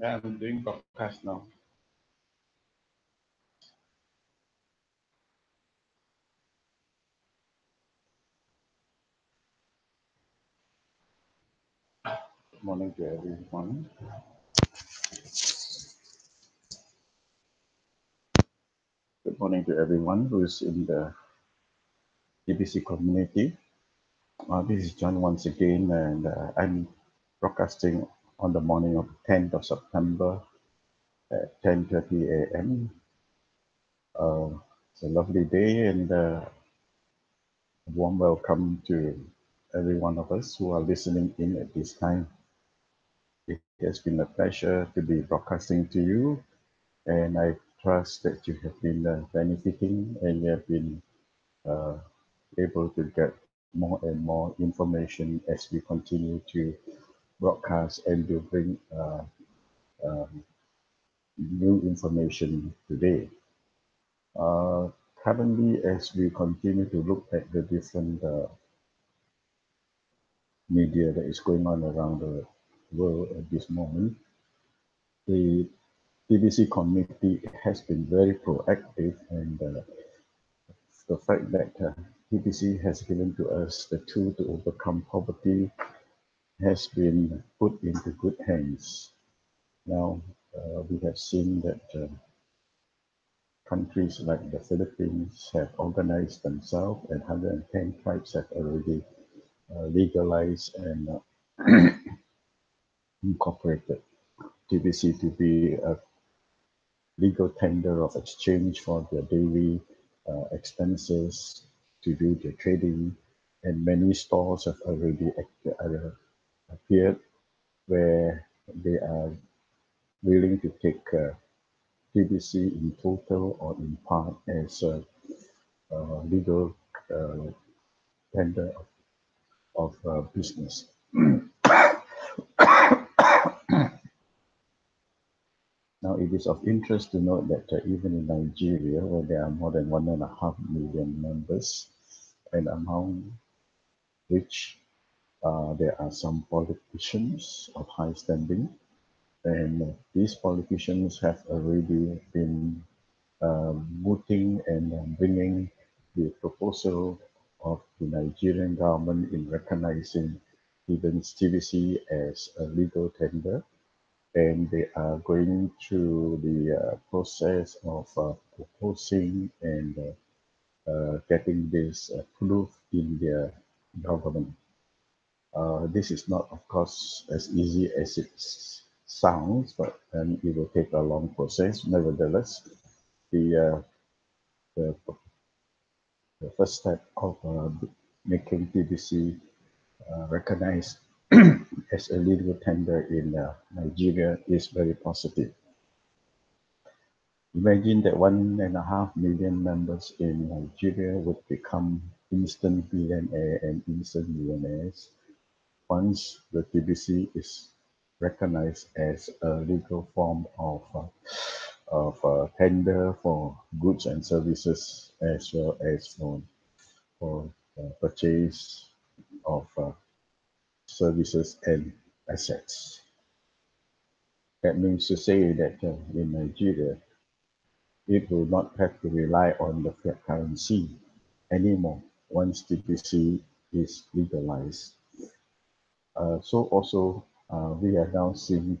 Yeah, I'm doing broadcast now. Good morning to everyone. Good morning to everyone who is in the TBC community. This is John once again, and I'm broadcasting on the morning of 10th of September at 10:30 a.m. It's a lovely day, and a warm welcome to every one of us who are listening in at this time. It has been a pleasure to be broadcasting to you, and I trust that you have been benefiting and you have been uh, able to get more and more information as we continue to broadcast and to bring um, new information today. Uh, Currently, as we continue to look at the different media that is going on around the world at this moment, the TBC community has been very proactive, and the fact that TBC has given to us the tool to overcome poverty has been put into good hands. Now, we have seen that countries like the Philippines have organized themselves, and 110 tribes have already legalized and incorporated TBC to be a legal tender of exchange for their daily expenses to do their trading. And many stores have already appeared where they are willing to take TBC in total or in part as a legal uh, tender of business. Now, it is of interest to note that even in Nigeria, where there are more than 1.5 million members, and among which there are some politicians of high standing, and these politicians have already been mooting and bringing the proposal of the Nigerian government in recognizing even TBC as a legal tender, and they are going through the process of proposing and getting this approved in their government. This is not, of course, as easy as it sounds, but it will take a long process. Nevertheless, the, the, the first step of making TBC recognized as a legal tender in Nigeria is very positive. Imagine that 1.5 million members in Nigeria would become instant billionaire and instant millionaires once the TBC is recognized as a legal form of tender for goods and services, as well as for purchase of services and assets. That means to say that in Nigeria, it will not have to rely on the fiat currency anymore once TBC is legalized. So also, we are now seeing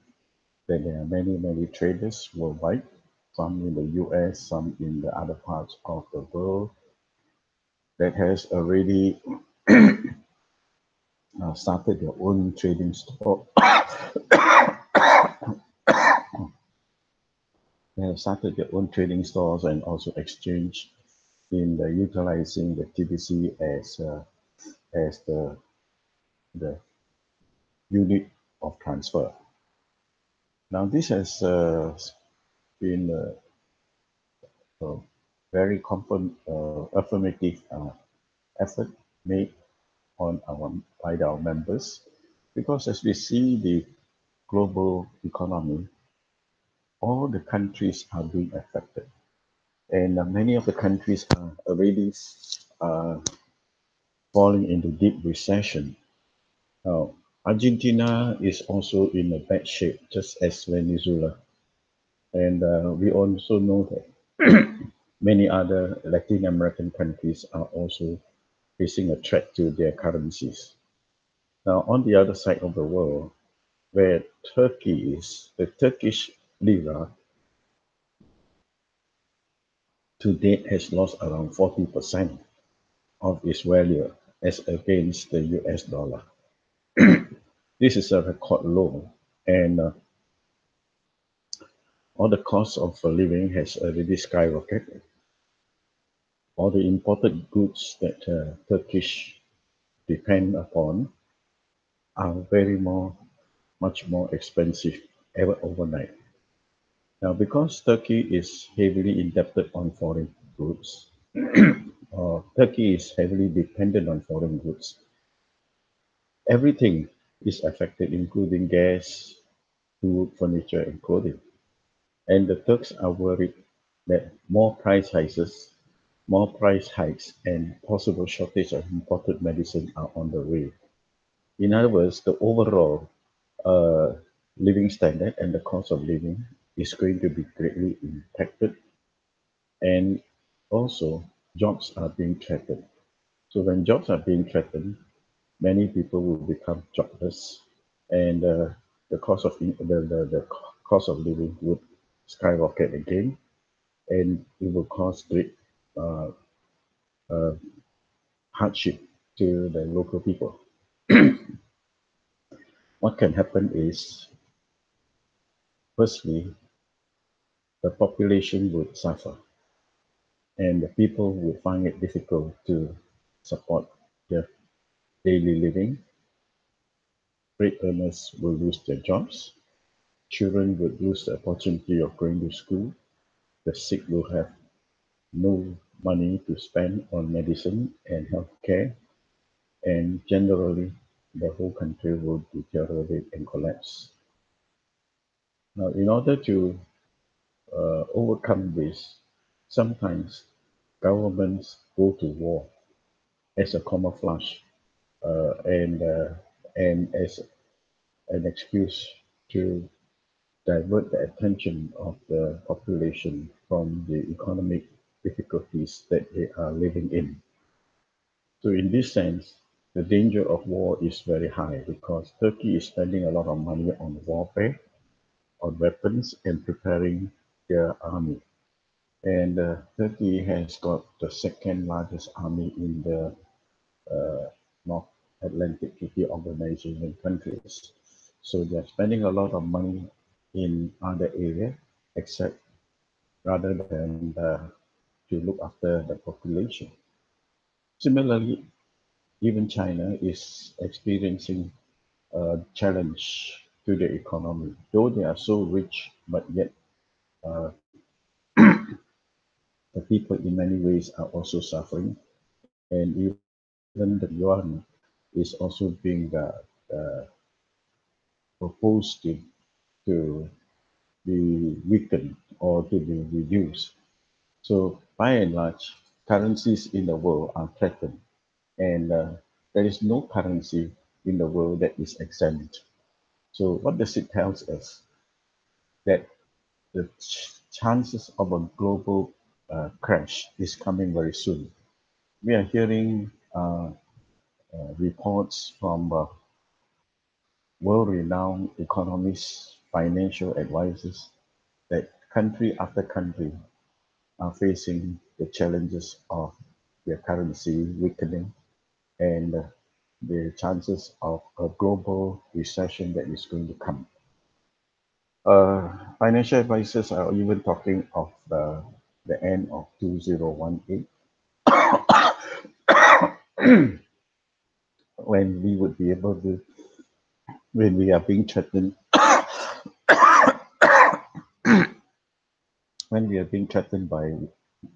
that there are many, many traders worldwide, some in the US, some in the other parts of the world, that has already started their own trading store. They have started their own trading stores and also exchange in the utilizing the TBC as the unit of transfer. Now, this has been a very affirmative effort made by our members, because as we see the global economy, all the countries are being affected, and many of the countries are already uh, falling into deep recession. Now, Argentina is also in a bad shape, just as Venezuela. And we also know that many other Latin American countries are also facing a threat to their currencies. Now, on the other side of the world, where Turkey is, the Turkish lira to date has lost around 40% of its value as against the US dollar. This is a record low, and all the cost of living has already skyrocketed. All the imported goods that Turkish depend upon are much more expensive ever overnight. Now, because Turkey is heavily indebted on foreign goods, Turkey is heavily dependent on foreign goods. Everything is affected, including gas, food, furniture, and clothing. And the Turks are worried that more price hikes, and possible shortage of imported medicine are on the way. In other words, the overall uh, living standard and the cost of living is going to be greatly impacted, and also jobs are being threatened. So when jobs are being threatened, many people will become jobless, and the cost of living would skyrocket again, and it will cause great uh, uh, hardship to the local people. What can happen is, firstly, the population would suffer, and the people would find it difficult to support their daily living. Great earners will lose their jobs. Children would lose the opportunity of going to school. The sick will have no money to spend on medicine and health care, and generally, the whole country will deteriorate and collapse. Now, in order to overcome this, sometimes governments go to war as a camouflage, and and as an excuse to divert the attention of the population from the economic difficulties that they are living in. So, in this sense, the danger of war is very high because Turkey is spending a lot of money on warfare, on weapons, and preparing their army. And Turkey has got the second largest army in the North Atlantic Treaty Organization countries. So they're spending a lot of money in other areas, except rather than to look after the population. Similarly, even China is experiencing a challenge to the economy. Though they are so rich, but yet uh, the people in many ways are also suffering, and even the yuan is also being uh, proposed to be weakened or to be reduced. So by and large, currencies in the world are threatened, and there is no currency in the world that is exempt. So what does it tell us? That the chances of a global crash is coming very soon. We are hearing reports from world-renowned economists, financial advisors, that country after country are facing the challenges of their currency weakening, and the chances of a global recession that is going to come. Financial advisors are even talking of the end of 2018 when we would be able to, when we are being threatened, when we are being threatened by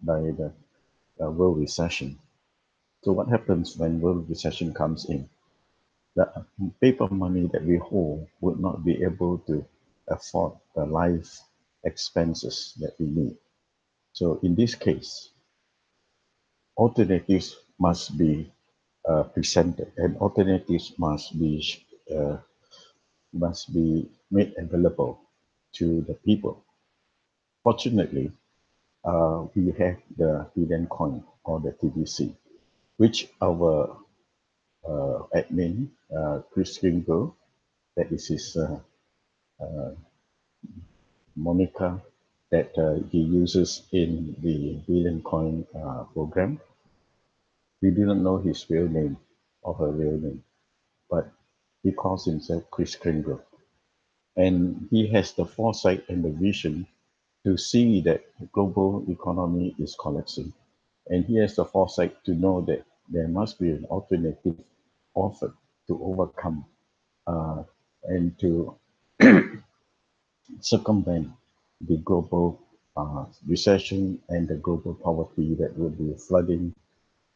the world recession. So what happens when world recession comes in? The paper money that we hold would not be able to afford the life expenses that we need. So in this case, alternatives must be presented, and alternatives must be uh, must be made available to the people. Fortunately, we have the hidden coin or the TBC, which our admin, Chris Kringle, that is his moniker that he uses in the Billion Coin program. We do not know his real name or her real name, but he calls himself Chris Kringle. And he has the foresight and the vision to see that the global economy is collapsing. And he has the foresight to know that there must be an alternative offered to overcome uh, and to circumvent the global recession and the global poverty that will be flooding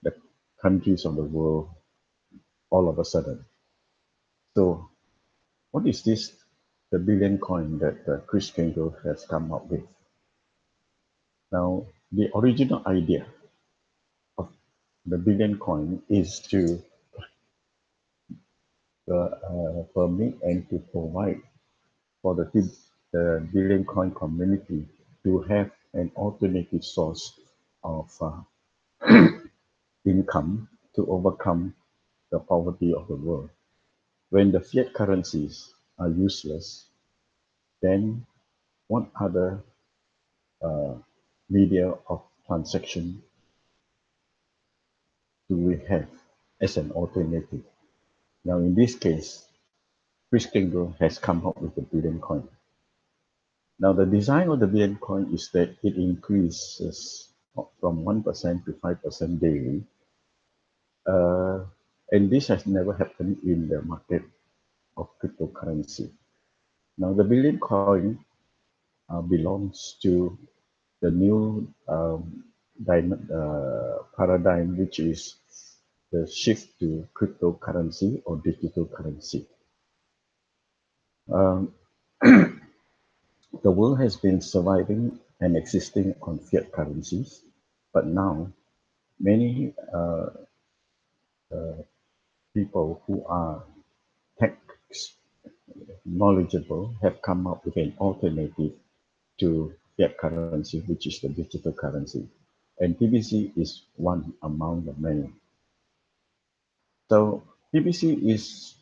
the countries of the world all of a sudden. So, what is this? The billion coin that Chris Kringle has come up with. Now, the original idea of the billion coin is to permit and to provide for the billion coin community to have an alternative source of income to overcome the poverty of the world. When the fiat currencies are useless, then what other uh, media of transaction do we have as an alternative? Now, in this case, Chris Kringle has come up with the billion coin. Now, the design of the billion coin is that it increases from 1% to 5% daily. Uh, and this has never happened in the market of cryptocurrency. Now, the billion coin belongs to the new paradigm, which is the shift to cryptocurrency or digital currency. Um, the world has been surviving and existing on fiat currencies, but now many people who are tech knowledgeable have come up with an alternative to fiat currency, which is the digital currency. And TBC is one among the many. So TBC is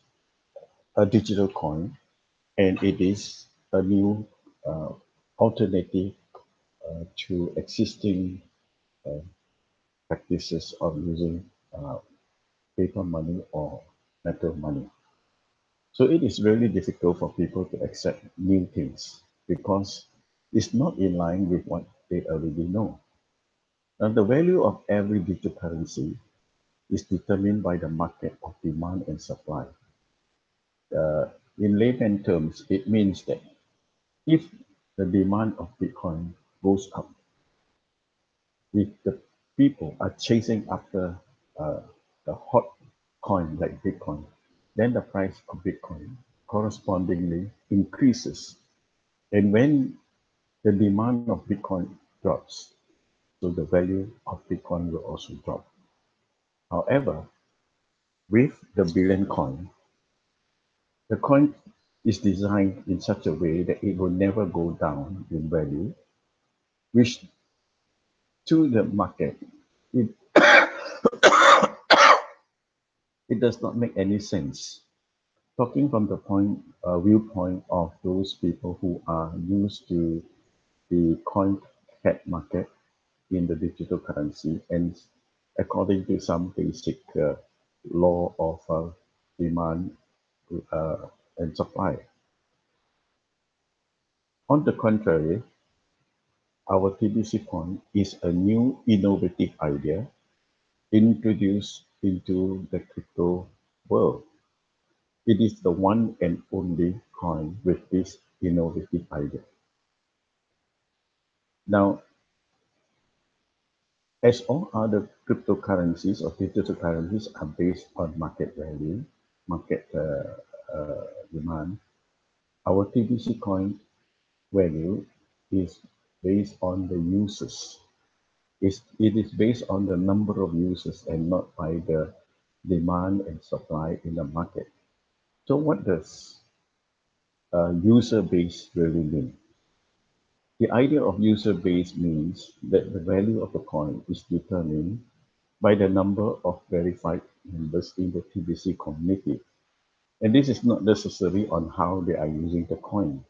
a digital coin, and it is a new uh, alternative to existing uh, practices of using paper money or metal money. So it is really difficult for people to accept new things because it's not in line with what they already know. And the value of every digital currency is determined by the market of demand and supply. In layman terms, it means that if the demand of Bitcoin goes up, if the people are chasing after uh, the hot coin like Bitcoin, then the price of Bitcoin correspondingly increases. And when the demand of Bitcoin drops, so the value of Bitcoin will also drop. However, with the billion coin, the coin is designed in such a way that it will never go down in value, which to the market, it, it does not make any sense. Talking from the viewpoint of those people who are used to the coin head market in the digital currency, and according to some basic law of demand uh, and supply. On the contrary, our TBC coin is a new innovative idea introduced into the crypto world. It is the one and only coin with this innovative idea. Now, as all other cryptocurrencies or digital currencies are based on market value, market demand, our TBC coin value is based on the users. It is based on the number of users and not by the demand and supply in the market. So what does user base really mean? The idea of user base means that the value of a coin is determined by the number of verified members in the TBC community. And this is not necessary on how they are using the coin.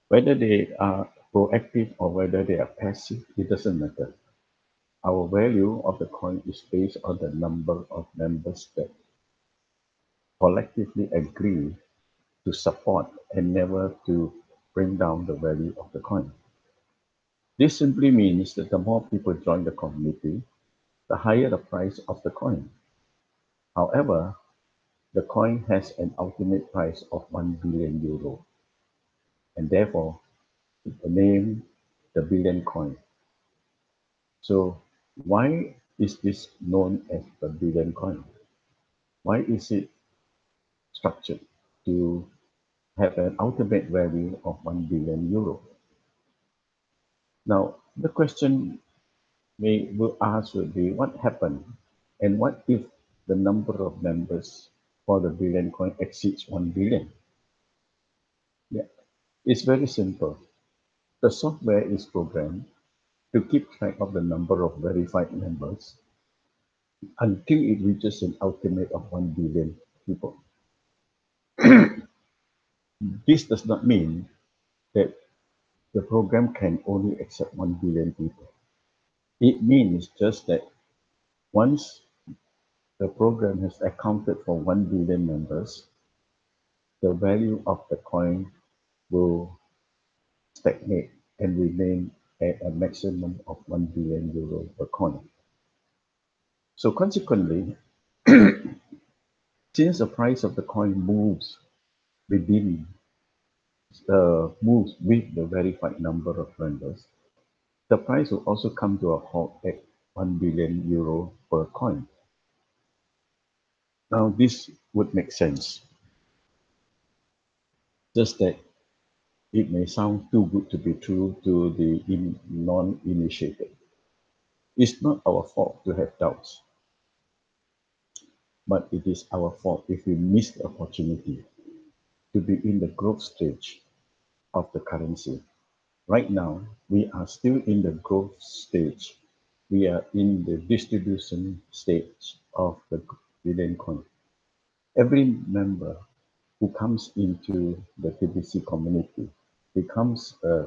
Whether they are proactive or whether they are passive, it doesn't matter. Our value of the coin is based on the number of members that collectively agree to support and never to bring down the value of the coin. This simply means that the more people join the community, the higher the price of the coin. However, the coin has an ultimate price of 1 billion euro, and therefore the name the billion coin. So why is this known as the billion coin? Why is it structured to have an ultimate value of 1 billion euro? Now, the question we will ask would be what happened and what if the number of members for the billion coin exceeds 1 billion? Yeah, it's very simple. The software is programmed to keep track of the number of verified members until it reaches an ultimate of 1 billion people. This does not mean that the program can only accept 1 billion people. It means just that once the program has accounted for 1 billion members, the value of the coin will stagnate and remain at a maximum of 1 billion euro per coin. So consequently, since the price of the coin within moves with the verified number of members, the price will also come to a halt at 1 billion euro per coin. Now, this would make sense, just that it may sound too good to be true to the non-initiated. It's not our fault to have doubts, but it is our fault if we miss the opportunity to be in the growth stage of the currency. Right now, we are still in the growth stage. We are in the distribution stage of the billion coin. Every member who comes into the TBC community becomes a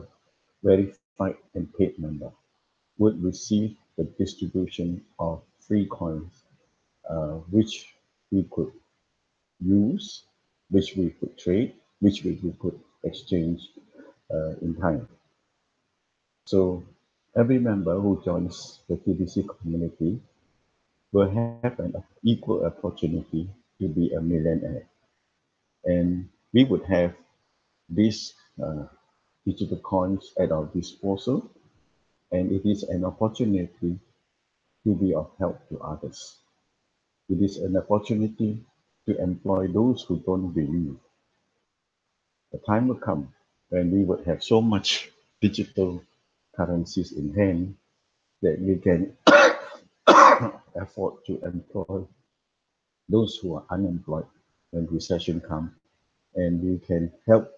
verified and paid member, would receive the distribution of free coins, which we could use, which we could trade, which we could exchange in time. So every member who joins the TBC community will have an equal opportunity to be a millionaire. And we would have these digital coins at our disposal, and it is an opportunity to be of help to others. It is an opportunity to employ those who don't believe. The time will come when we would have so much digital currencies in hand that we can afford to employ those who are unemployed when recession comes, and we can help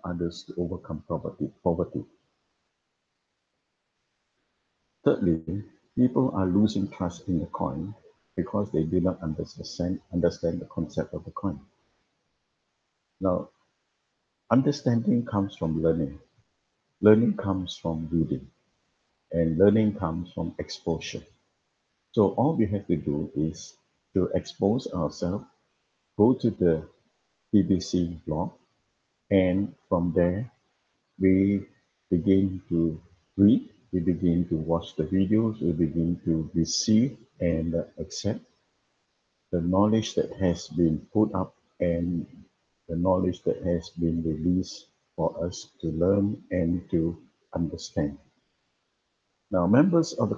others to overcome poverty. Thirdly, people are losing trust in the coin because they do not understand the concept of the coin. Now, understanding comes from learning. Learning comes from reading, and learning comes from exposure. So all we have to do is to expose ourselves, go to the TBC blog, and from there we begin to read, we begin to watch the videos, we begin to receive and accept the knowledge that has been put up and the knowledge that has been released for us to learn and to understand. Now, some members of the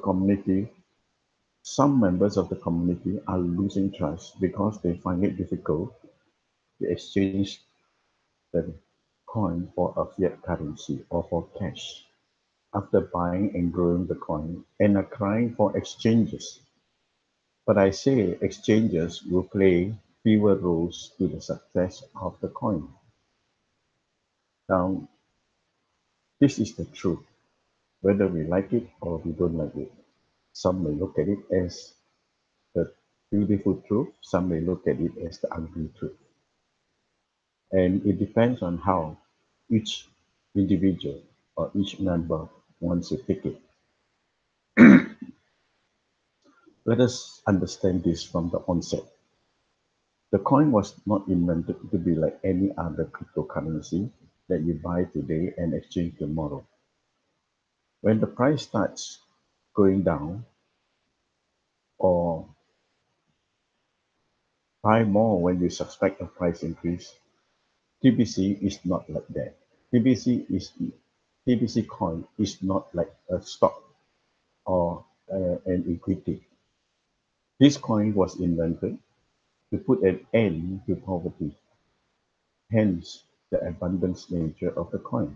community are losing trust because they find it difficult to exchange the coin for a fiat currency or for cash after buying and growing the coin and are crying for exchanges. But I say exchanges will play fewer roles to the success of the coin. Now, this is the truth, whether we like it or we don't like it. Some may look at it as the beautiful truth, some may look at it as the ugly truth. And it depends on how each individual or each member wants to take it. Let us understand this from the onset. The coin was not invented to be like any other cryptocurrency that you buy today and exchange tomorrow. When the price starts going down or buy more when you suspect a price increase, TBC is not like that. TBC is TBC coin is not like a stock or an equity. This coin was invented to put an end to poverty, hence the abundance nature of the coin.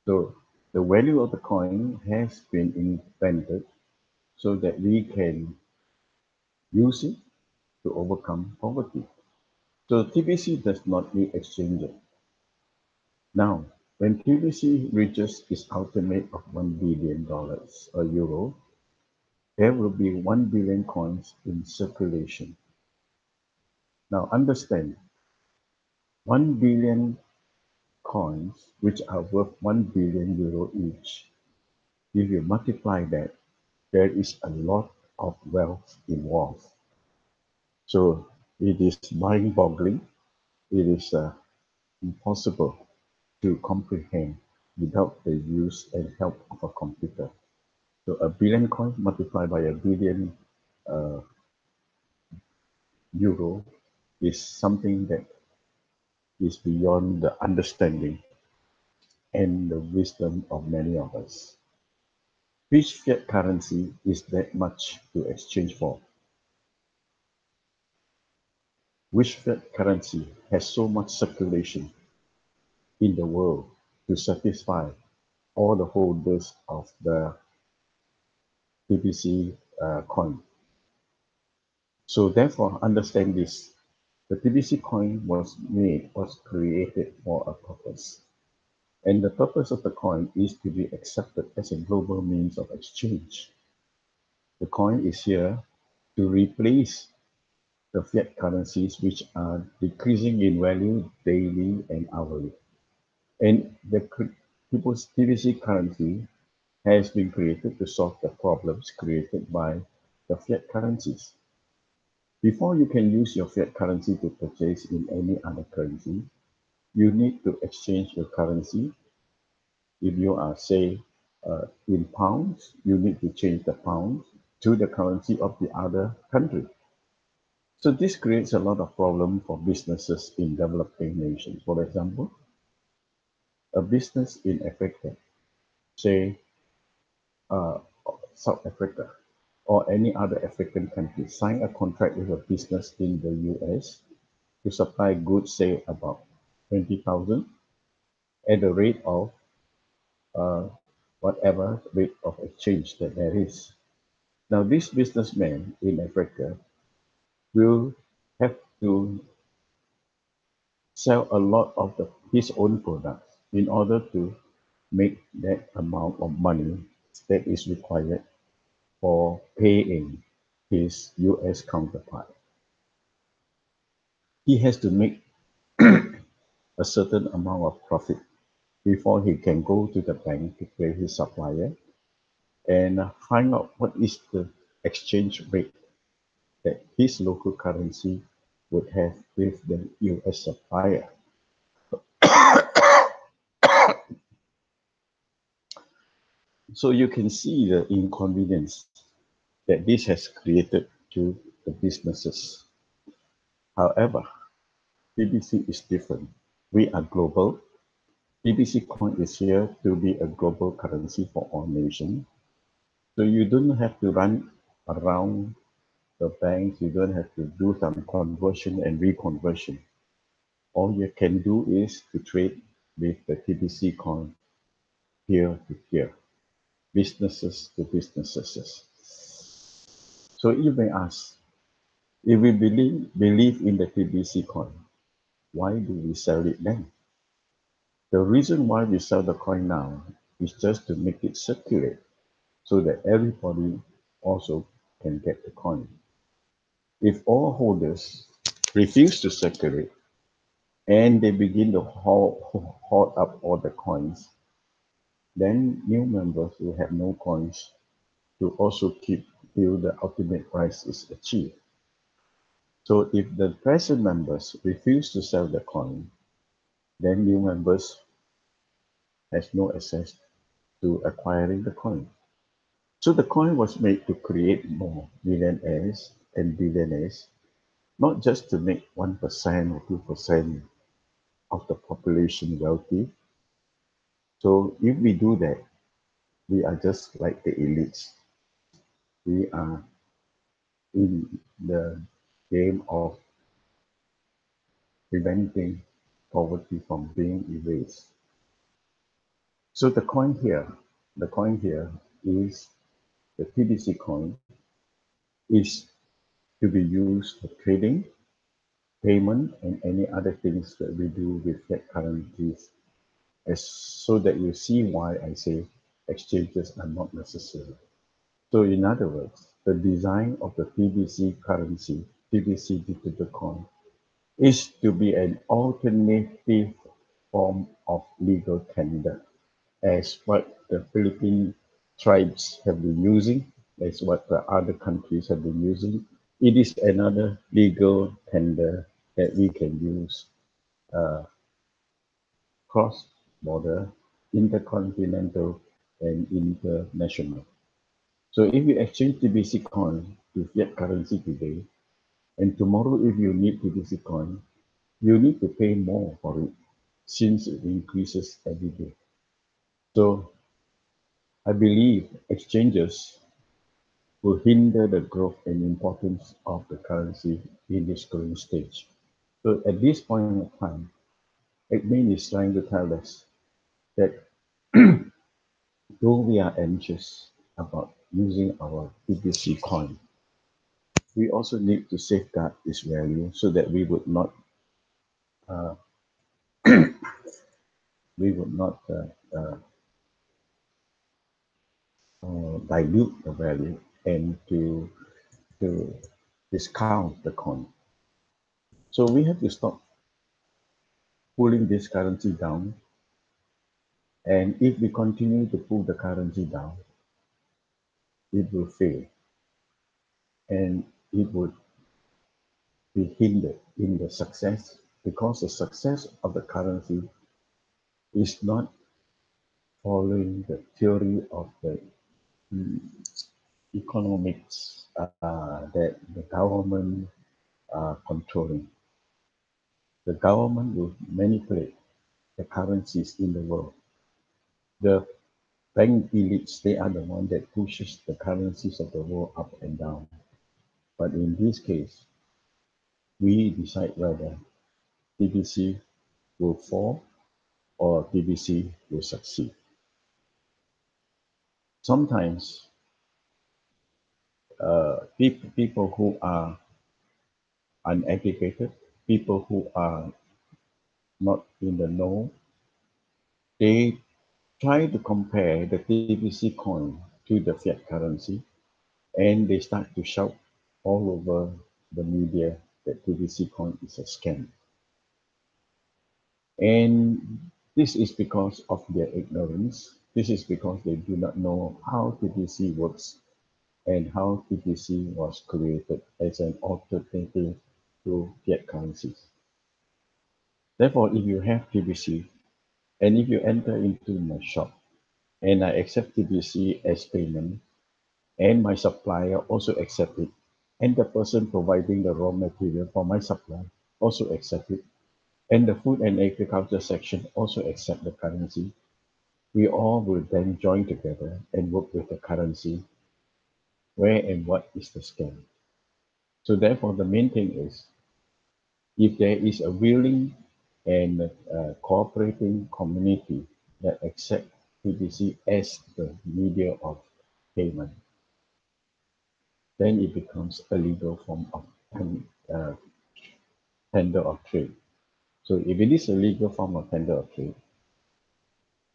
So the value of the coin has been invented so that we can use it to overcome poverty. So TBC does not need exchange. Now, when TBC reaches its ultimate of $1 billion or euro, there will be 1 billion coins in circulation. Now understand, 1 billion coins, which are worth 1 billion euro each, if you multiply that, there is a lot of wealth involved. So it is mind-boggling. It is impossible to comprehend without the use and help of a computer. So a billion coin multiplied by a billion uh, euro is something that is beyond the understanding and the wisdom of many of us. Which fiat currency is that much to exchange for? Which fiat currency has so much circulation in the world to satisfy all the holders of the TBC coin? So therefore, understand this. The TBC coin was created for a purpose. And the purpose of the coin is to be accepted as a global means of exchange. The coin is here to replace the fiat currencies which are decreasing in value daily and hourly. And the people's TBC currency has been created to solve the problems created by the fiat currencies. Before you can use your fiat currency to purchase in any other currency, you need to exchange your currency. If you are, say, in pounds, you need to change the pounds to the currency of the other country. So this creates a lot of problem for businesses in developing nations. For example, a business in Africa, say uh, South Africa or any other African country, sign a contract with a business in the US to supply goods, say about 20,000 at the rate of uh, whatever rate of exchange that there is. Now, this businessman in Africa will have to sell a lot of his own products in order to make that amount of money that is required for paying his US counterpart. He has to make a certain amount of profit before he can go to the bank to pay his supplier and find out what is the exchange rate that his local currency would have with the US supplier. So you can see the inconvenience that this has created to the businesses. However, TBC is different. We are global. TBC coin is here to be a global currency for all nations. So you don't have to run around the banks. You don't have to do some conversion and reconversion. All you can do is to trade with the TBC coin peer to peer, businesses to businesses. So you may ask, if we believe in the TBC coin, why do we sell it then? The reason why we sell the coin now is just to make it circulate so that everybody also can get the coin. If all holders refuse to circulate and they begin to hoard up all the coins, then new members will have no coins to also keep till the ultimate price is achieved. So if the present members refuse to sell the coin, then new members has no access to acquiring the coin. So the coin was made to create more millionaires and billionaires, not just to make 1% or 2% of the population wealthy. So if we do that, we are just like the elites. We are in the game of preventing poverty from being erased. So the coin here is the TBC coin is to be used for trading, payment, and any other things that we do with fiat currencies. As so that you see why I say exchanges are not necessary. So in other words, the design of the TBC currency, TBC digital coin, is to be an alternative form of legal tender, as what the Philippine tribes have been using, as what the other countries have been using. It is another legal tender that we can use uh, cross-border, intercontinental, and international. So if you exchange TBC coin to fiat currency today, and tomorrow if you need TBC coin, you need to pay more for it since it increases every day. So I believe exchanges will hinder the growth and importance of the currency in this growing stage. So at this point of time, admin is trying to tell us that though we are anxious about using our TBC coin, we also need to safeguard its value so that uh, we would not dilute the value and to discount the coin. So we have to stop pulling this currency down. And if we continue to pull the currency down, it will fail and it would be hindered in the success because the success of the currency is not following the theory of the mm, economics that the government are controlling. The government will manipulate the currencies in the world. The bank elites, they are the one that pushes the currencies of the world up and down. But in this case, we decide whether TBC will fall or TBC will succeed. Sometimes people who are uneducated, people who are not in the know, they try to compare the TBC coin to the fiat currency and they start to shout all over the media that TBC coin is a scam. And this is because of their ignorance. This is because they do not know how TBC works and how TBC was created as an alternative to fiat currencies. Therefore, if you have TBC and if you enter into my shop and I accept TBC as payment and my supplier also accept it and the person providing the raw material for my supply also accept it and the food and agriculture section also accept the currency, we all will then join together and work with the currency. Where and what is the scam? So therefore, the main thing is if there is a willing and cooperating community that accept PBC as the media of payment, then it becomes a legal form of uh, tender of trade. So if it is a legal form of tender of trade,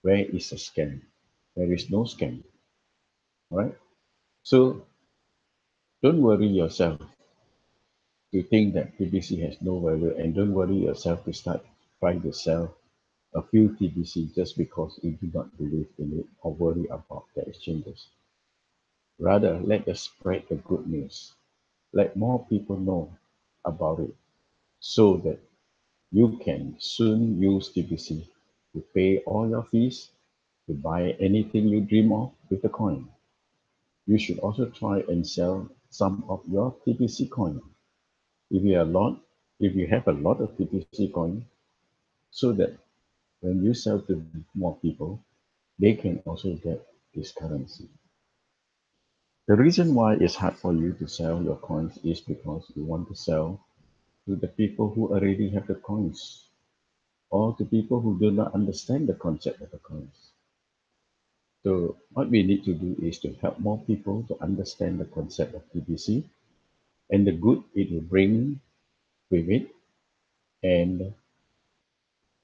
where is a scam? There is no scam, right? So don't worry yourself to think that TBC has no value, and don't worry yourself to start trying to sell a few TBC just because you do not believe in it or worry about the exchanges. Rather, let us spread the good news. Let more people know about it so that you can soon use TBC to pay all your fees, to buy anything you dream of with the coin. You should also try and sell some of your TBC coin. If you have a lot, if you have a lot of TBC coin, so that when you sell to more people, they can also get this currency. The reason why it's hard for you to sell your coins is because you want to sell to the people who already have the coins or to people who do not understand the concept of the coins. So what we need to do is to help more people to understand the concept of TBC and the good it will bring with it and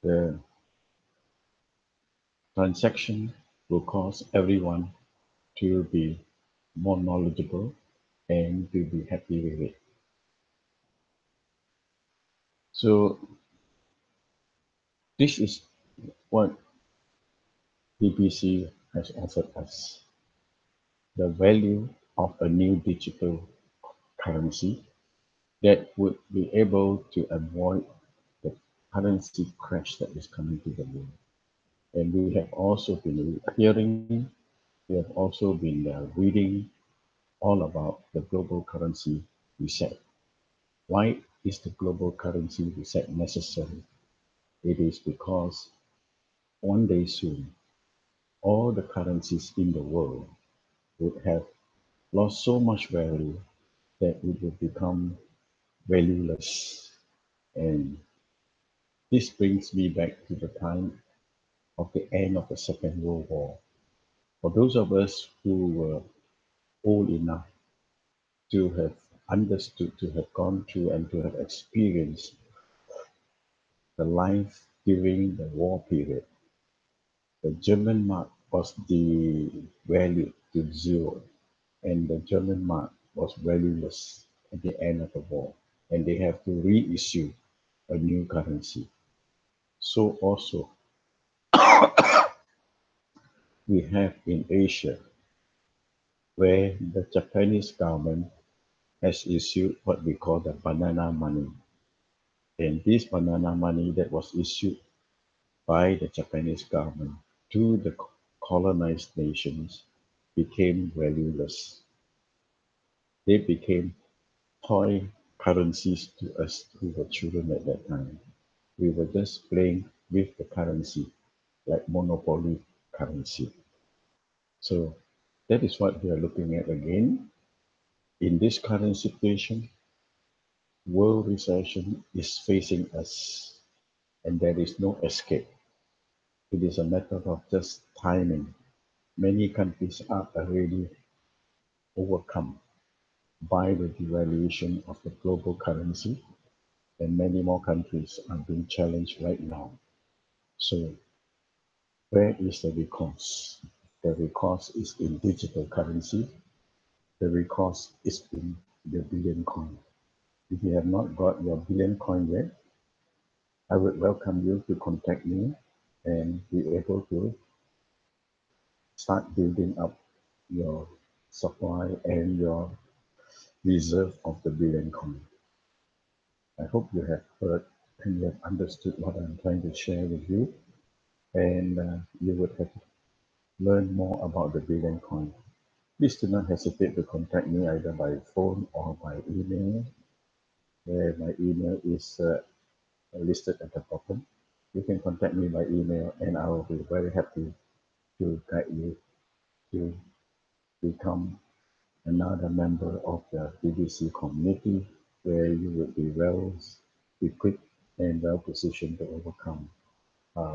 the transaction will cause everyone to be more knowledgeable and to be happy with it. So this is what TBC has offered us, the value of a new digital currency that would be able to avoid the currency crash that is coming to the world. And we have also been hearing, we have also been reading all about the global currency reset. Why is the global currency reset necessary? It is because one day soon, all the currencies in the world would have lost so much value that it would become valueless. And this brings me back to the time of the end of the Second World War. For those of us who were old enough to have understood, to have gone through, and to have experienced the life during the war period, the German mark was devalued to zero, and the German mark was valueless at the end of the war, and they have to reissue a new currency. So also we have in Asia, where the Japanese government has issued what we call the banana money. And this banana money that was issued by the Japanese government to the colonized nations became valueless. They became toy currencies to us who were children at that time. We were just playing with the currency like monopoly currency. So that is what we are looking at again. In this current situation, world recession is facing us and there is no escape. It is a matter of just timing. Many countries are already overcome by the devaluation of the global currency, and many more countries are being challenged right now. So, where is the recourse? The recourse is in digital currency. The recourse is in the billion coin. If you have not got your billion coin yet, I would welcome you to contact me and be able to start building up your supply and your reserve of the billion coin. I hope you have heard and you have understood what I'm trying to share with you, and you would have learned more about the billion coin. Please do not hesitate to contact me either by phone or by email, where my email is listed at the bottom. You can contact me by email, and I will be very happy to guide you to become another member of the TBC community, where you will be well equipped and well positioned to overcome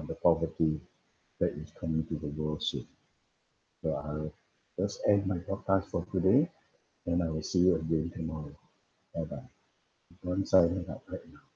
the poverty that is coming to the world soon. So I'll just end my podcast for today. and I will see you again tomorrow. Bye bye. Don't sign it up right now.